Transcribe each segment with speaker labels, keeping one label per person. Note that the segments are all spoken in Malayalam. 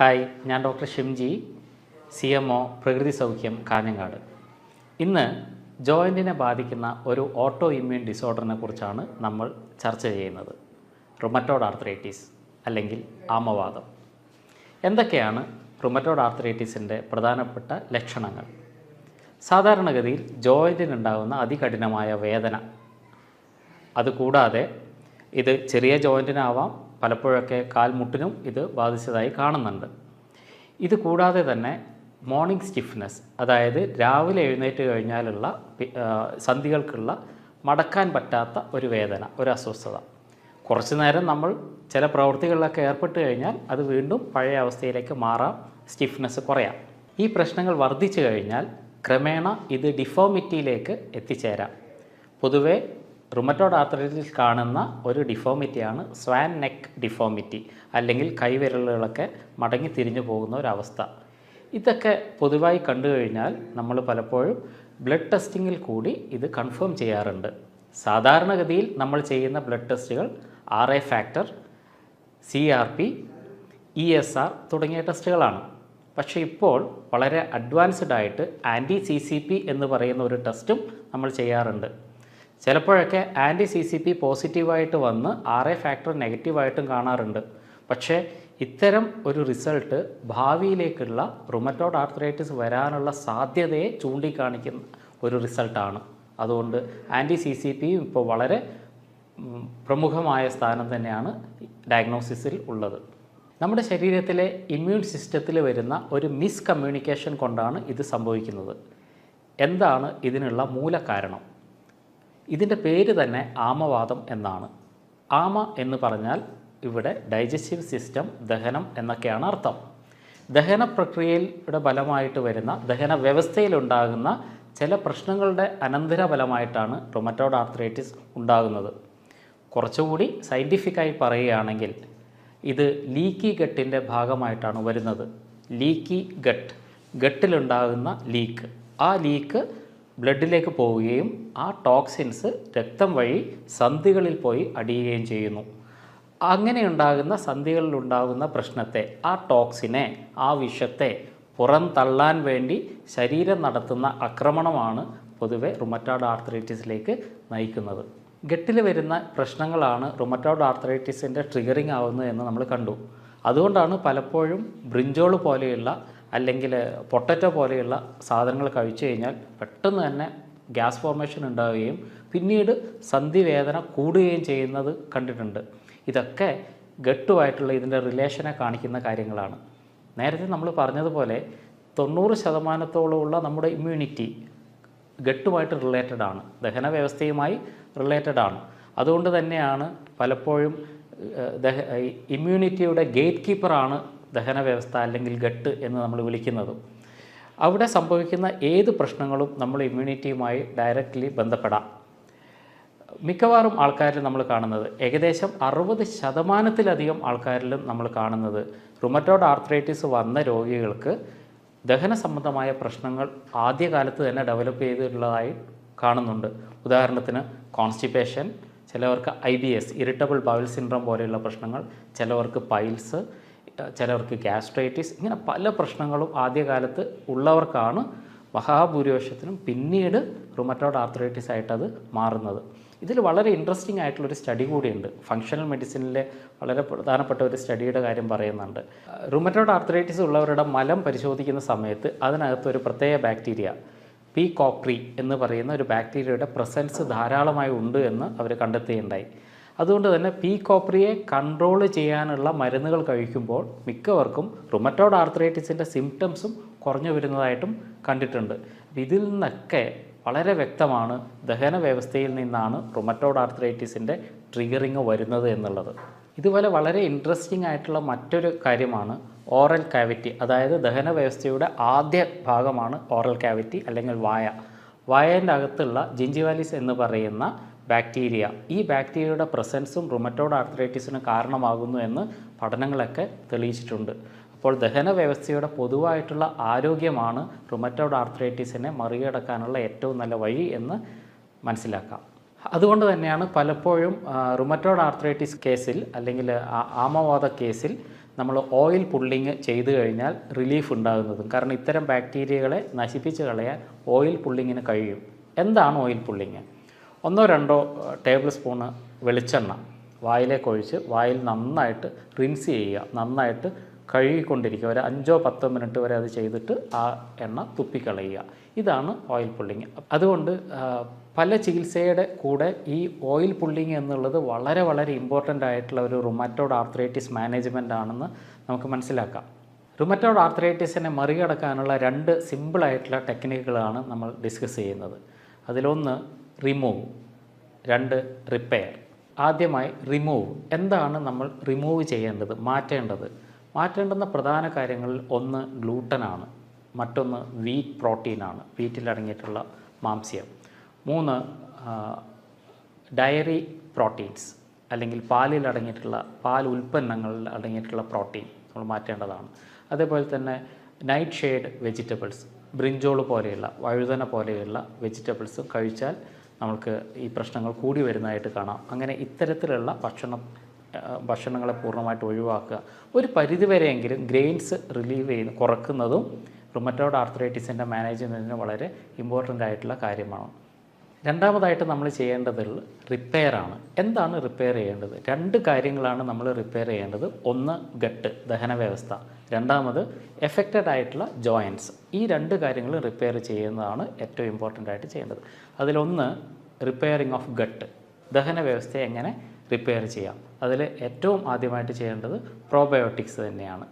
Speaker 1: ഹായ്, ഞാൻ ഡോക്ടർ ഷിംജി, CMO പ്രകൃതി സൗഖ്യം കാഞ്ഞങ്ങാട്. ഇന്ന് ജോയിൻറ്റിനെ ബാധിക്കുന്ന ഒരു ഓട്ടോ ഇമ്മ്യൂൺ ഡിസോർഡറിനെ കുറിച്ചാണ് നമ്മൾ ചർച്ച ചെയ്യുന്നത്. റുമറ്റോയ്ഡ് ആർത്രൈറ്റിസ് അല്ലെങ്കിൽ ആമവാദം. എന്തൊക്കെയാണ് റുമറ്റോയ്ഡ് ആർത്രൈറ്റിസിൻ്റെ പ്രധാനപ്പെട്ട ലക്ഷണങ്ങൾ? സാധാരണഗതിയിൽ ജോയിൻറ്റിനുണ്ടാകുന്ന അതികഠിനമായ വേദന, അതുകൂടാതെ ഇത് ചെറിയ ജോയിൻറ്റിനാവാം, പലപ്പോഴൊക്കെ കാൽമുട്ടിനും ഇത് ബാധിച്ചതായി കാണുന്നുണ്ട്. ഇത് കൂടാതെ തന്നെ മോർണിംഗ് സ്റ്റിഫ്നെസ്, അതായത് രാവിലെ എഴുന്നേറ്റ് കഴിഞ്ഞാലുള്ള സന്ധികൾക്കുള്ള മടക്കാൻ പറ്റാത്ത ഒരു വേദന, ഒരു അസ്വസ്ഥത. കുറച്ച് നേരം നമ്മൾ ചില പ്രവൃത്തികളിലൊക്കെ ഏർപ്പെട്ട് കഴിഞ്ഞാൽ അത് വീണ്ടും പഴയ അവസ്ഥയിലേക്ക് മാറാം, സ്റ്റിഫ്നെസ് കുറയാം. ഈ പ്രശ്നങ്ങൾ വർദ്ധിച്ചു കഴിഞ്ഞാൽ ക്രമേണ ഇത് ഡിഫോമിറ്റിയിലേക്ക് എത്തിച്ചേരാം. പൊതുവേ റുമറ്റോയ്ഡ് ആർത്രൈറ്റിസിൽ കാണുന്ന ഒരു ഡിഫോമിറ്റിയാണ് സ്വാൻ നെക്ക് ഡിഫോമിറ്റി, അല്ലെങ്കിൽ കൈവിരലുകളൊക്കെ മടങ്ങി തിരിഞ്ഞു പോകുന്ന ഒരവസ്ഥ. ഇതൊക്കെ പൊതുവായി കണ്ടു കഴിഞ്ഞാൽ നമ്മൾ പലപ്പോഴും ബ്ലഡ് ടെസ്റ്റിങ്ങിൽ കൂടി ഇത് കൺഫേം ചെയ്യാറുണ്ട്. സാധാരണഗതിയിൽ നമ്മൾ ചെയ്യുന്ന ബ്ലഡ് ടെസ്റ്റുകൾ RA ഫാക്ടർ, CRP, ESR തുടങ്ങിയ ടെസ്റ്റുകളാണ്. പക്ഷേ ഇപ്പോൾ വളരെ അഡ്വാൻസ്ഡ് ആയിട്ട് anti-CCP എന്ന് പറയുന്ന ഒരു ടെസ്റ്റും നമ്മൾ ചെയ്യാറുണ്ട്. ചിലപ്പോഴൊക്കെ anti-CCP പോസിറ്റീവായിട്ട് വന്ന് RA ഫാക്ടർ നെഗറ്റീവായിട്ടും കാണാറുണ്ട്. പക്ഷേ ഇത്തരം ഒരു റിസൾട്ട് ഭാവിയിലേക്കുള്ള റുമറ്റോയ്ഡ് ആർത്രൈറ്റിസ് വരാനുള്ള സാധ്യതയെ ചൂണ്ടിക്കാണിക്കുന്ന ഒരു റിസൾട്ടാണ്. അതുകൊണ്ട് anti-CCP ഇപ്പോൾ വളരെ പ്രമുഖമായ സ്ഥാനം തന്നെയാണ് ഡയഗ്നോസിസിൽ ഉള്ളത്. നമ്മുടെ ശരീരത്തിലെ ഇമ്മ്യൂൺ സിസ്റ്റത്തിൽ വരുന്ന ഒരു മിസ്കമ്മ്യൂണിക്കേഷൻ കൊണ്ടാണ് ഇത് സംഭവിക്കുന്നത്. എന്താണ് ഇതിനുള്ള മൂലകാരണം? ഇതിൻ്റെ പേര് തന്നെ ആമവാദം എന്നാണ്. ആമ എന്ന് പറഞ്ഞാൽ ഇവിടെ ഡൈജസ്റ്റീവ് സിസ്റ്റം, ദഹനം എന്നൊക്കെയാണ് അർത്ഥം. ദഹന പ്രക്രിയയുടെ ഫലമായിട്ട് വരുന്ന ദഹന വ്യവസ്ഥയിലുണ്ടാകുന്ന ചില പ്രശ്നങ്ങളുടെ അനന്തരഫലമായിട്ടാണ് റുമറ്റോയ്ഡ് ആർത്രൈറ്റിസ് ഉണ്ടാകുന്നത്. കുറച്ചുകൂടി സയൻറ്റിഫിക്കായി പറയുകയാണെങ്കിൽ ഇത് ലീക്കി ഗട്ടിൻ്റെ ഭാഗമായിട്ടാണ് വരുന്നത്. ലീക്കി ഗട്ടിലുണ്ടാകുന്ന ലീക്ക്, ആ ലീക്ക് ബ്ലഡിലേക്ക് പോവുകയും ആ ടോക്സിൻസ് രക്തം വഴി സന്ധികളിൽ പോയി അടിയുകയും ചെയ്യുന്നു. അങ്ങനെ ഉണ്ടാകുന്ന സന്ധികളിലുണ്ടാകുന്ന പ്രശ്നത്തെ, ആ ടോക്സിനെ, ആ വിഷത്തെ പുറന്തള്ളാൻ വേണ്ടി ശരീരം നടത്തുന്ന ആക്രമണമാണ് പൊതുവെ റുമറ്റോയ്ഡ് ആർത്രൈറ്റിസിലേക്ക് നയിക്കുന്നത്. ഗട്ടിൽ വരുന്ന പ്രശ്നങ്ങളാണ് റുമറ്റോയ്ഡ് ആർത്രൈറ്റിസിൻ്റെ ട്രിഗറിങ് ആവുന്നത് എന്ന് നമ്മൾ കണ്ടു. അതുകൊണ്ടാണ് പലപ്പോഴും ബ്രിഞ്ചോൾ പോലെയുള്ള അല്ലെങ്കിൽ പൊട്ടറ്റോ പോലെയുള്ള സാധനങ്ങൾ കഴിച്ചു കഴിഞ്ഞാൽ പെട്ടെന്ന് തന്നെ ഗ്യാസ് ഫോർമേഷൻ ഉണ്ടാവുകയും പിന്നീട് സന്ധിവേദന കൂടുകയും ചെയ്യുന്നത് കണ്ടിട്ടുണ്ട്. ഇതൊക്കെ ഗട്ടുമായിട്ടുള്ള ഇതിൻ്റെ റിലേഷനെ കാണിക്കുന്ന കാര്യങ്ങളാണ്. നേരത്തെ നമ്മൾ പറഞ്ഞതുപോലെ 90% നമ്മുടെ ഇമ്മ്യൂണിറ്റി ഗട്ടുമായിട്ട് റിലേറ്റഡ് ആണ്, ദഹന വ്യവസ്ഥയുമായി റിലേറ്റഡ് ആണ്. അതുകൊണ്ട് തന്നെയാണ് പലപ്പോഴും ഇമ്മ്യൂണിറ്റിയുടെ ഗേറ്റ് കീപ്പറാണ് ദഹന വ്യവസ്ഥ അല്ലെങ്കിൽ ഗട്ട് എന്ന് നമ്മൾ വിളിക്കുന്നത്. അവിടെ സംഭവിക്കുന്ന ഏത് പ്രശ്നങ്ങളും നമ്മൾ ഇമ്മ്യൂണിറ്റിയുമായി ഡയറക്റ്റ്ലി ബന്ധപ്പെടാം. മിക്കവാറും ആൾക്കാരിൽ നമ്മൾ കാണുന്നത്, ഏകദേശം 60% ആൾക്കാരിലും നമ്മൾ കാണുന്നത് റുമറ്റോയ്ഡ് ആർത്രൈറ്റിസ് വന്ന രോഗികൾക്ക് ദഹന സംബന്ധമായ പ്രശ്നങ്ങൾ ആദ്യകാലത്ത് തന്നെ ഡെവലപ്പ് ചെയ്തിട്ടുള്ളതായി കാണുന്നുണ്ട്. ഉദാഹരണത്തിന് കോൺസ്റ്റിപ്പേഷൻ, ചിലവർക്ക് IBS ഇറിറ്റബിൾ ബവൽ സിൻഡ്രോം പോലെയുള്ള പ്രശ്നങ്ങൾ, ചിലവർക്ക് പൈൽസ്, ചിലവർക്ക് ഗ്യാസ്ട്രൈറ്റിസ്, ഇങ്ങനെ പല പ്രശ്നങ്ങളും ആദ്യകാലത്ത് ഉള്ളവർക്കാണ് മഹാഭൂരിപക്ഷത്തിനും പിന്നീട് റുമറ്റോയ്ഡ് ആർത്രൈറ്റിസ് ആയിട്ടത് മാറുന്നത്. ഇതിൽ വളരെ ഇൻട്രസ്റ്റിംഗ് ആയിട്ടുള്ളൊരു സ്റ്റഡി കൂടിയുണ്ട്. ഫങ്ഷണൽ മെഡിസിനിലെ വളരെ പ്രധാനപ്പെട്ട ഒരു സ്റ്റഡിയുടെ കാര്യം പറയുന്നുണ്ട്. റുമറ്റോയ്ഡ് ആർത്രൈറ്റിസ് ഉള്ളവരുടെ മലം പരിശോധിക്കുന്ന സമയത്ത് അതിനകത്ത് ഒരു പ്രത്യേക ബാക്ടീരിയ, പി കോപ്രി എന്ന് പറയുന്ന ഒരു ബാക്ടീരിയയുടെ പ്രസൻസ് ധാരാളമായി ഉണ്ട് എന്ന് അവർ കണ്ടെത്തുകയുണ്ടായി. അതുകൊണ്ട് തന്നെ പി കോപ്രിയെ കൺട്രോൾ ചെയ്യാനുള്ള മരുന്നുകൾ കഴിക്കുമ്പോൾ മിക്കവർക്കും റുമറ്റോയ്ഡ് ആർത്രൈറ്റിസിൻ്റെ സിംറ്റംസും കുറഞ്ഞു വരുന്നതായിട്ടും കണ്ടിട്ടുണ്ട്. ഇതിൽ നിന്നൊക്കെ വളരെ വ്യക്തമാണ് ദഹന വ്യവസ്ഥയിൽ നിന്നാണ് റുമറ്റോയ്ഡ് ആർത്രൈറ്റിസിൻ്റെ ട്രിഗറിങ് വരുന്നത് എന്നുള്ളത്. ഇതുപോലെ വളരെ ഇൻട്രസ്റ്റിംഗ് ആയിട്ടുള്ള മറ്റൊരു കാര്യമാണ് ഓറൽ കാവിറ്റി. അതായത് ദഹന വ്യവസ്ഥയുടെ ആദ്യ ഭാഗമാണ് ഓറൽ കാവിറ്റി അല്ലെങ്കിൽ വായ. വായേൻ്റെ അകത്തുള്ള ജിഞ്ചിവാലിസ് എന്ന് പറയുന്ന ബാക്ടീരിയ, ഈ ബാക്ടീരിയയുടെ പ്രസൻസും റുമറ്റോയ്ഡ് ആർത്രൈറ്റിസിന് കാരണമാകുന്നു എന്ന് പഠനങ്ങളൊക്കെ തെളിയിച്ചിട്ടുണ്ട്. അപ്പോൾ ദഹന വ്യവസ്ഥയുടെ പൊതുവായിട്ടുള്ള ആരോഗ്യമാണ് റുമറ്റോയ്ഡ് ആർത്രൈറ്റിസിനെ മറികടക്കാനുള്ള ഏറ്റവും നല്ല വഴി എന്ന് മനസ്സിലാക്കാം. അതുകൊണ്ട് തന്നെയാണ് പലപ്പോഴും റുമറ്റോയ്ഡ് ആർത്രൈറ്റിസ് കേസിൽ അല്ലെങ്കിൽ ആമവാദ കേസിൽ നമ്മൾ ഓയിൽ പുള്ളിങ് ചെയ്തു കഴിഞ്ഞാൽ റിലീഫ് ഉണ്ടാകുന്നതും. കാരണം ഇത്തരം ബാക്ടീരിയകളെ നശിപ്പിച്ച് കളയാൻ ഓയിൽ പുള്ളിങ്ങിന് കഴിയും. എന്താണ് ഓയിൽ പുള്ളിങ്? 1-2 ടേബിൾ സ്പൂണ് വെളിച്ചെണ്ണ വായിലേക്ക് ഒഴിച്ച് വായിൽ നന്നായിട്ട് റിൻസ് ചെയ്യുക, നന്നായിട്ട് കഴുകിക്കൊണ്ടിരിക്കുക. ഒരു 5-10 മിനിറ്റ് വരെ അത് ചെയ്തിട്ട് ആ എണ്ണ തുപ്പിക്കളയുക. ഇതാണ് ഓയിൽ പുള്ളിങ്. അതുകൊണ്ട് പല ചികിത്സയുടെ കൂടെ ഈ ഓയിൽ പുള്ളിങ് എന്നുള്ളത് വളരെ വളരെ ഇമ്പോർട്ടൻ്റ് ആയിട്ടുള്ള ഒരു റുമറ്റോയ്ഡ് ആർത്രൈറ്റിസ് മാനേജ്മെൻ്റ് ആണെന്ന് നമുക്ക് മനസ്സിലാക്കാം. റുമറ്റോയ്ഡ് ആർത്രൈറ്റിസിനെ മറികടക്കാനുള്ള 2 സിമ്പിളായിട്ടുള്ള ടെക്നിക്കുകളാണ് നമ്മൾ ഡിസ്കസ് ചെയ്യുന്നത്. അതിലൊന്ന് റിമൂവ്, 2 റിപ്പയർ. ആദ്യമായി റിമൂവ്. എന്താണ് നമ്മൾ റിമൂവ് ചെയ്യേണ്ടത്, മാറ്റേണ്ടുന്ന പ്രധാന കാര്യങ്ങളിൽ ഒന്ന് ഗ്ലൂട്ടനാണ്, മറ്റൊന്ന് വീറ്റ് പ്രോട്ടീനാണ്, വീറ്റിലടങ്ങിയിട്ടുള്ള മാംസ്യം. 3 ഡയറി പ്രോട്ടീൻസ് അല്ലെങ്കിൽ പാൽ ഉൽപ്പന്നങ്ങളിൽ അടങ്ങിയിട്ടുള്ള പ്രോട്ടീൻ നമ്മൾ മാറ്റേണ്ടതാണ്. അതേപോലെ തന്നെ നൈറ്റ് ഷെയ്ഡ് വെജിറ്റബിൾസ്, ബ്രിഞ്ചോൾ പോലെയുള്ള വഴുതന പോലെയുള്ള വെജിറ്റബിൾസ് കഴിച്ചാൽ നമുക്ക് ഈ പ്രശ്നങ്ങൾ കൂടി വരുന്നതായിട്ട് കാണാം. അങ്ങനെ ഇത്തരത്തിലുള്ള ഭക്ഷണങ്ങളെ പൂർണ്ണമായിട്ട് ഒഴിവാക്കുക. ഒരു പരിധിവരെയെങ്കിലും ഗ്രെയിൻസ് കുറക്കുന്നതും റുമറ്റോയ്ഡ് ആർത്രൈറ്റിസിൻ്റെ മാനേജ്മെൻറ്റിന് വളരെ ഇമ്പോർട്ടൻ്റ് ആയിട്ടുള്ള കാര്യമാണ്. രണ്ടാമതായിട്ട് നമ്മൾ ചെയ്യേണ്ടത് റിപ്പയറാണ്. എന്താണ് റിപ്പയർ ചെയ്യേണ്ടത്? 2 കാര്യങ്ങളാണ് നമ്മൾ റിപ്പയർ ചെയ്യേണ്ടത്. ഒന്ന് ഗട്ട്, ദഹന വ്യവസ്ഥ. രണ്ടാമത് എഫക്റ്റഡ് ആയിട്ടുള്ള ജോയിൻറ്റ്സ്. ഈ 2 കാര്യങ്ങൾ റിപ്പയർ ചെയ്യുന്നതാണ് ഏറ്റവും ഇമ്പോർട്ടൻ്റ് ആയിട്ട് ചെയ്യേണ്ടത്. അതിലൊന്ന് റിപ്പയറിങ് ഓഫ് ഗട്ട്, ദഹന വ്യവസ്ഥയെ എങ്ങനെ റിപ്പയർ ചെയ്യാം. അതിൽ ഏറ്റവും ആദ്യമായിട്ട് ചെയ്യേണ്ടത് പ്രോബയോട്ടിക്സ് തന്നെയാണ്.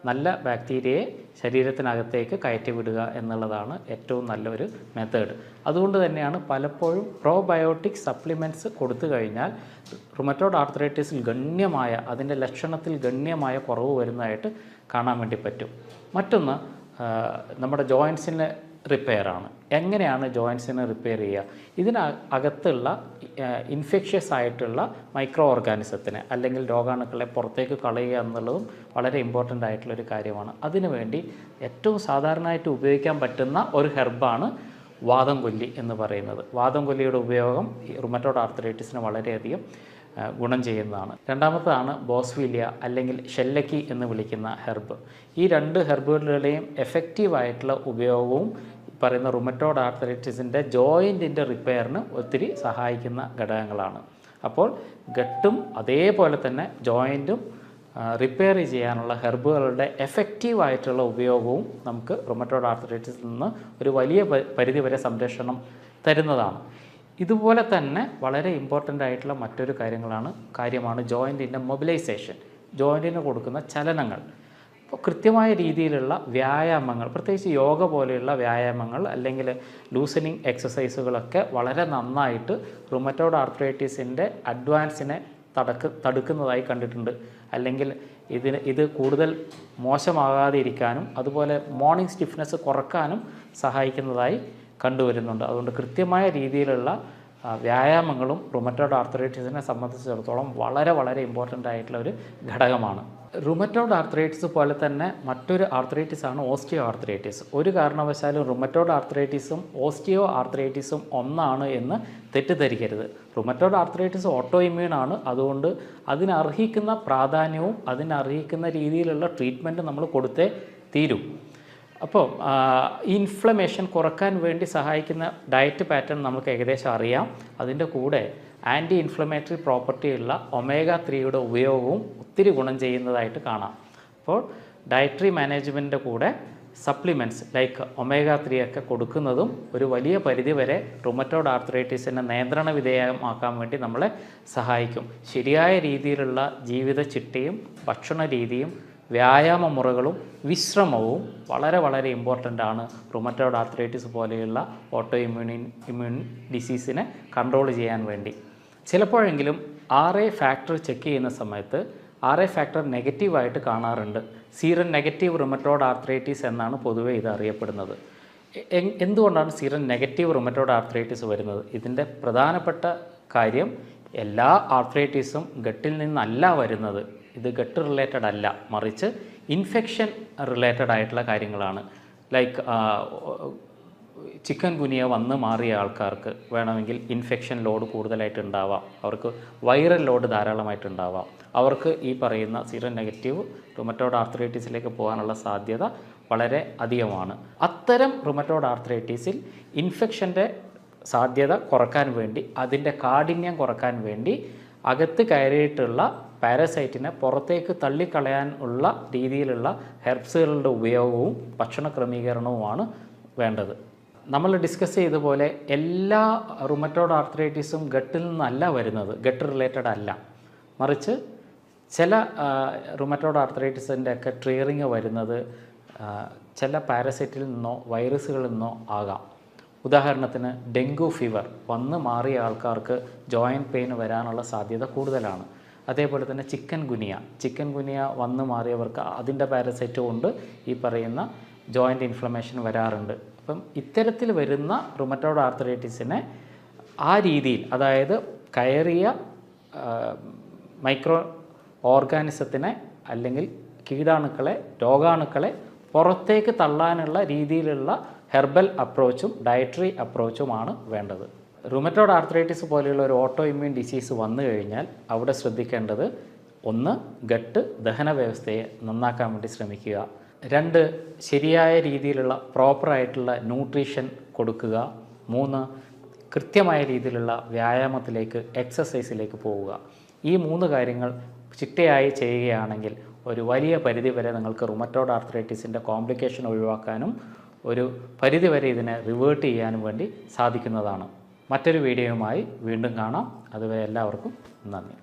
Speaker 1: നല്ല ബാക്ടീരിയയെ ശരീരത്തിനകത്തേക്ക് കയറ്റി വിടുക എന്നുള്ളതാണ് ഏറ്റവും നല്ലൊരു മെത്തേഡ്. അതുകൊണ്ട് തന്നെയാണ് പലപ്പോഴും പ്രോബയോട്ടിക് സപ്ലിമെൻറ്റ്സ് കൊടുത്തു കഴിഞ്ഞാൽ റുമറ്റോയ്ഡ് ആർത്രൈറ്റിസിൽ അതിൻ്റെ ലക്ഷണത്തിൽ ഗണ്യമായ കുറവ് വരുന്നതായിട്ട് കാണാൻ വേണ്ടി പറ്റും. മറ്റൊന്ന് നമ്മുടെ ജോയിൻസിൻ്റെ റിപ്പയറാണ്. എങ്ങനെയാണ് ജോയിൻസിനെ റിപ്പയർ ചെയ്യുക? ഇതിനകത്തുള്ള ഇൻഫെക്ഷ്യസ് ആയിട്ടുള്ള മൈക്രോ ഓർഗാനിസത്തിനെ അല്ലെങ്കിൽ രോഗാണുക്കളെ പുറത്തേക്ക് കളയുക എന്നുള്ളതും വളരെ ഇമ്പോർട്ടൻ്റ് ആയിട്ടുള്ളൊരു കാര്യമാണ്. അതിനുവേണ്ടി ഏറ്റവും സാധാരണയായിട്ട് ഉപയോഗിക്കാൻ പറ്റുന്ന ഒരു ഹെർബാണ് വാദം കൊല്ലി എന്ന് പറയുന്നത്. വാദം കൊല്ലിയുടെ ഉപയോഗം റുമറ്റോയ്ഡ് ആർത്രൈറ്റിസിന് വളരെയധികം ഗുണം ചെയ്യുന്നതാണ്. രണ്ടാമതാണ് ബോസ്വീലിയ അല്ലെങ്കിൽ ഷെല്ലക്കി എന്ന് വിളിക്കുന്ന ഹെർബ്. ഈ 2 ഹെർബുകളുടെയും എഫക്റ്റീവായിട്ടുള്ള ഉപയോഗവും പറയുന്ന റുമറ്റോയ്ഡ് ആർത്രൈറ്റിസിൻ്റെ ജോയിൻറ്റിൻ്റെ റിപ്പയറിന് ഒത്തിരി സഹായിക്കുന്ന ഘടകങ്ങളാണ്. അപ്പോൾ ഗട്ടും അതേപോലെ തന്നെ ജോയിൻറ്റും റിപ്പയർ ചെയ്യാനുള്ള ഹെർബുകളുടെ എഫക്റ്റീവായിട്ടുള്ള ഉപയോഗവും നമുക്ക് റുമറ്റോയ്ഡ് ആർത്രൈറ്റിസിൽ നിന്ന് ഒരു വലിയ പരിധിവരെ സംരക്ഷണം തരുന്നതാണ്. ഇതുപോലെ തന്നെ വളരെ ഇമ്പോർട്ടൻ്റ് ആയിട്ടുള്ള മറ്റൊരു കാര്യമാണ് ജോയിൻറ്റിൻ്റെ മൊബിലൈസേഷൻ, ജോയിൻറ്റിന് കൊടുക്കുന്ന ചലനങ്ങൾ. അപ്പോൾ കൃത്യമായ രീതിയിലുള്ള വ്യായാമങ്ങൾ, പ്രത്യേകിച്ച് യോഗ പോലെയുള്ള വ്യായാമങ്ങൾ അല്ലെങ്കിൽ ലൂസനിങ് എക്സസൈസുകളൊക്കെ വളരെ നന്നായിട്ട് റുമറ്റോയ്ഡ് ആർത്രൈറ്റിസിൻ്റെ അഡ്വാൻസിനെ തടുക്കുന്നതായി കണ്ടിട്ടുണ്ട്. അല്ലെങ്കിൽ ഇത് കൂടുതൽ മോശമാകാതെ ഇരിക്കാനും അതുപോലെ മോർണിംഗ് സ്റ്റിഫ്നെസ് കുറക്കാനും സഹായിക്കുന്നതായി കണ്ടുവരുന്നുണ്ട്. അതുകൊണ്ട് കൃത്യമായ രീതിയിലുള്ള വ്യായാമങ്ങളും റുമറ്റോയ്ഡ് ആർത്രൈറ്റിസിനെ സംബന്ധിച്ചിടത്തോളം വളരെ വളരെ ഇമ്പോർട്ടൻ്റ് ആയിട്ടുള്ള ഒരു ഘടകമാണ്. റുമറ്റോയ്ഡ് ആർത്രൈറ്റിസ് പോലെ തന്നെ മറ്റൊരു ആർത്രൈറ്റിസാണ് ഓസ്റ്റിയോ ആർത്രൈറ്റിസ്. ഒരു കാരണവശാലും റുമറ്റോയ്ഡ് ആർത്രൈറ്റിസും ഓസ്റ്റിയോ ആർത്രൈറ്റിസും ഒന്നാണ് എന്ന് തെറ്റിദ്ധരിക്കരുത്. റുമറ്റോയ്ഡ് ആർത്രൈറ്റിസ് ഓട്ടോ ഇമ്മ്യൂണാണ്. അതുകൊണ്ട് അതിനർഹിക്കുന്ന പ്രാധാന്യവും അതിനർഹിക്കുന്ന രീതിയിലുള്ള ട്രീറ്റ്മെൻറ്റ് നമ്മൾ കൊടുത്തേ തീരൂ. അപ്പോൾ ഇൻഫ്ലമേഷൻ കുറക്കാൻ വേണ്ടി സഹായിക്കുന്ന ഡയറ്റ് പാറ്റേൺ നമുക്ക് ഏകദേശം അറിയാം. അതിൻ്റെ കൂടെ ആൻറ്റി ഇൻഫ്ലമേറ്ററി പ്രോപ്പർട്ടിയുള്ള ഒമേഗ-3യുടെ ഉപയോഗവും ഒത്തിരി ഗുണം ചെയ്യുന്നതായിട്ട് കാണാം. അപ്പോൾ ഡയറ്ററി മാനേജ്മെൻറ്റിൻ്റെ കൂടെ സപ്ലിമെൻറ്റ്സ് ലൈക്ക് ഒമേഗ-3 ഒക്കെ കൊടുക്കുന്നതും ഒരു വലിയ പരിധിവരെ റുമറ്റോയ്ഡ് ആർത്രൈറ്റിസിനെ നിയന്ത്രണ വിധേയമാക്കാൻ വേണ്ടി നമ്മളെ സഹായിക്കും. ശരിയായ രീതിയിലുള്ള ജീവിത ചിട്ടയും ഭക്ഷണ രീതിയും വ്യായാമ മുറകളും വിശ്രമവും വളരെ വളരെ ഇമ്പോർട്ടൻ്റ് ആണ് റുമറ്റോയ്ഡ് ആർത്രൈറ്റിസ് പോലെയുള്ള ഓട്ടോ ഇമ്മ്യൂൺ ഡിസീസിനെ കൺട്രോൾ ചെയ്യാൻ വേണ്ടി. ചിലപ്പോഴെങ്കിലും RA ഫാക്ടർ ചെക്ക് ചെയ്യുന്ന സമയത്ത് RA ഫാക്ടർ നെഗറ്റീവായിട്ട് കാണാറുണ്ട്. സീറൻ നെഗറ്റീവ് റുമറ്റോയ്ഡ് ആർത്രൈറ്റിസ് എന്നാണ് പൊതുവേ ഇത് അറിയപ്പെടുന്നത്. എന്തുകൊണ്ടാണ് സീറൻ നെഗറ്റീവ് റുമറ്റോയ്ഡ് ആർത്രൈറ്റിസ് വരുന്നത്? ഇതിൻ്റെ പ്രധാനപ്പെട്ട കാര്യം എല്ലാ ആർത്രൈറ്റിസും ഗട്ടിൽ നിന്നല്ല വരുന്നത്. ഇത് ഗട്ട് റിലേറ്റഡ് അല്ല, മറിച്ച് ഇൻഫെക്ഷൻ റിലേറ്റഡ് ആയിട്ടുള്ള കാര്യങ്ങളാണ്. ലൈക്ക് ചിക്കൻ ഗുനിയ വന്ന് മാറിയ ആൾക്കാർക്ക് വേണമെങ്കിൽ ഇൻഫെക്ഷൻ ലോഡ് കൂടുതലായിട്ട് ഉണ്ടാവാം, അവർക്ക് വൈറൽ ലോഡ് ധാരാളമായിട്ടുണ്ടാവാം, അവർക്ക് ഈ പറയുന്ന സീറോ നെഗറ്റീവ് റുമറ്റോയ്ഡ് ആർത്രൈറ്റിസിലേക്ക് പോകാനുള്ള സാധ്യത വളരെ അധികമാണ്. അത്തരം റുമറ്റോയ്ഡ് ആർത്രൈറ്റിസിൽ ഇൻഫെക്ഷൻ്റെ സാധ്യത കുറക്കാൻ വേണ്ടി, അതിൻ്റെ കാഠിന്യം കുറക്കാൻ വേണ്ടി അകത്ത് കയറിയിട്ടുള്ള പാരസൈറ്റിനെ പുറത്തേക്ക് തള്ളിക്കളയാൻ ഉള്ള രീതിയിലുള്ള ഹെർബ്സുകളുടെ ഉപയോഗവും ഭക്ഷണ ക്രമീകരണവുമാണ് വേണ്ടത്. നമ്മൾ ഡിസ്കസ് ചെയ്ത പോലെ എല്ലാ റുമറ്റോയ്ഡ് ആർത്രൈറ്റിസും ഗട്ടിൽ നിന്നല്ല വരുന്നത്, ഗട്ട് റിലേറ്റഡ് അല്ല. മറിച്ച് ചില റുമറ്റോയ്ഡ് ആർത്രൈറ്റിസിൻ്റെ ഒക്കെ ട്രിയറിങ് വരുന്നത് ചില പാരസൈറ്റിൽ നിന്നോ വൈറസുകളിൽ നിന്നോ ആകാം. ഉദാഹരണത്തിന് ഡെങ്കു ഫീവർ വന്ന് മാറിയ ആൾക്കാർക്ക് ജോയിൻറ്റ് പെയിൻ വരാനുള്ള സാധ്യത കൂടുതലാണ്. അതേപോലെ തന്നെ ചിക്കൻ ഗുനിയ വന്ന് മാറിയവർക്ക് അതിൻ്റെ പാരസൈറ്റ് കൊണ്ട് ഈ പറയുന്ന ജോയിൻറ്റ് ഇൻഫ്ലമേഷൻ വരാറുണ്ട്. അപ്പം ഇത്തരത്തിൽ വരുന്ന റുമറ്റോയ്ഡ് ആർത്രൈറ്റിസിനെ ആ രീതിയിൽ, അതായത് കയറിയ മൈക്രോ ഓർഗാനിസത്തിനെ അല്ലെങ്കിൽ കീടാണുക്കളെ, രോഗാണുക്കളെ പുറത്തേക്ക് തള്ളാനുള്ള രീതിയിലുള്ള ഹെർബൽ അപ്രോച്ചും ഡയറ്ററി അപ്രോച്ചുമാണ് വേണ്ടത്. റുമറ്റോയ്ഡ് ആർത്രൈറ്റിസ് പോലെയുള്ള ഒരു ഓട്ടോ ഇമ്മ്യൂൺ ഡിസീസ് വന്നു കഴിഞ്ഞാൽ അവിടെ ശ്രദ്ധിക്കേണ്ടത്, 1, ഗട്ട് ദഹന വ്യവസ്ഥയെ നന്നാക്കാൻ വേണ്ടി ശ്രമിക്കുക. 2, ശരിയായ രീതിയിലുള്ള പ്രോപ്പറായിട്ടുള്ള ന്യൂട്രീഷൻ കൊടുക്കുക. 3, കൃത്യമായ രീതിയിലുള്ള വ്യായാമത്തിലേക്ക്, എക്സസൈസിലേക്ക് പോവുക. ഈ 3 കാര്യങ്ങൾ ചിട്ടയായി ചെയ്യുകയാണെങ്കിൽ ഒരു വലിയ പരിധിവരെ നിങ്ങൾക്ക് റുമറ്റോയ്ഡ് ആർത്രൈറ്റിസിൻ്റെ കോംപ്ലിക്കേഷൻ ഒഴിവാക്കാനും ഒരു പരിധിവരെ ഇതിനെ റിവേർട്ട് ചെയ്യാനും വേണ്ടി സാധിക്കുന്നതാണ്. മറ്റൊരു വീഡിയോയുമായി വീണ്ടും കാണാം. അതുവരെ എല്ലാവർക്കും നന്ദി.